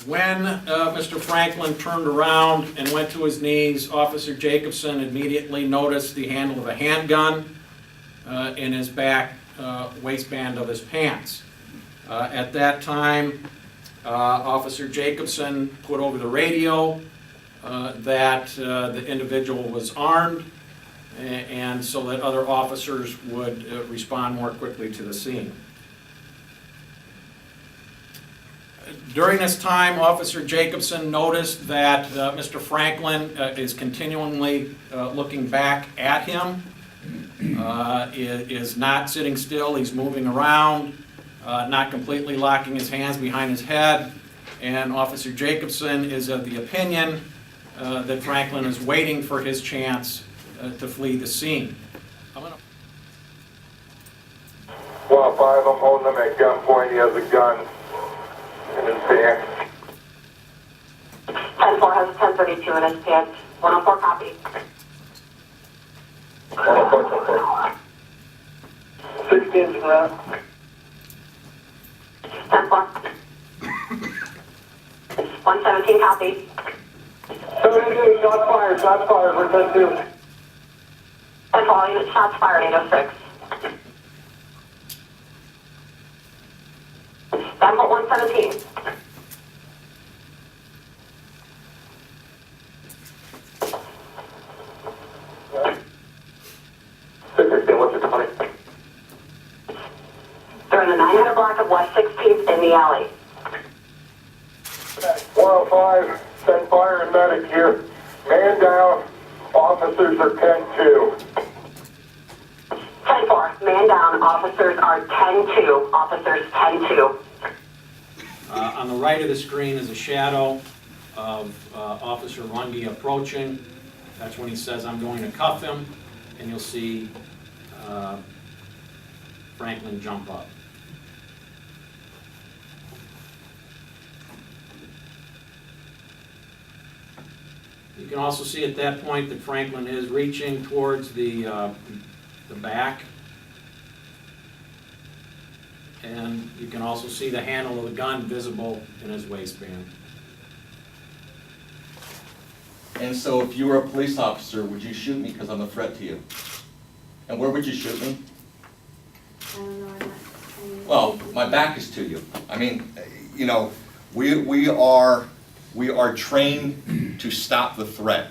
When Mr. Franklin turned around and went to his knees, Officer Jacobson immediately noticed the handle of a handgun in his back waistband of his pants. At that time, Officer Jacobson put over the radio that the individual was armed, and so that other officers would respond more quickly to the scene. During this time, Officer Jacobson noticed that Mr. Franklin is continually looking back at him, is not sitting still, he's moving around, not completely locking his hands behind his head, and Officer Jacobson is of the opinion that Franklin is waiting for his chance to flee the scene. Well, 5, I'm holding him at gunpoint. He has a gun in his pants. 10-4 has a 1032 in his pants. 104 copy. 16 round. 10-4. 117 copy. 72, shots fired, we're 10-2. 10-4, unit shots fired, 806. Davenport 117. What's the 20? They're in the 900 block of West 16th in the alley. 105, send fire and medic here. Man down, officers are 10-2. 10-4, man down, officers are 10-2. Officers 10-2. On the right of the screen is a shadow of Officer Lundy approaching. That's when he says, "I'm going to cuff him," and you'll see Franklin jump up. You can also see at that point that Franklin is reaching towards the back. And you can also see the handle of the gun visible in his waistband. And so if you were a police officer, would you shoot me because I'm a threat to you? And where would you shoot me? I don't know. Well, my back is to you. I mean, you know, we are trained to stop the threat.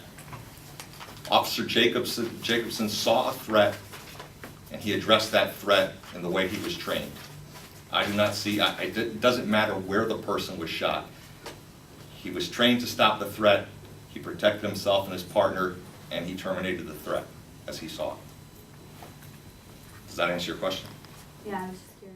Officer Jacobson saw a threat, and he addressed that threat in the way he was trained. I do not see, it doesn't matter where the person was shot. He was trained to stop the threat, he protected himself and his partner, and he terminated the threat as he saw it. Does that answer your question? Yeah, I was just curious.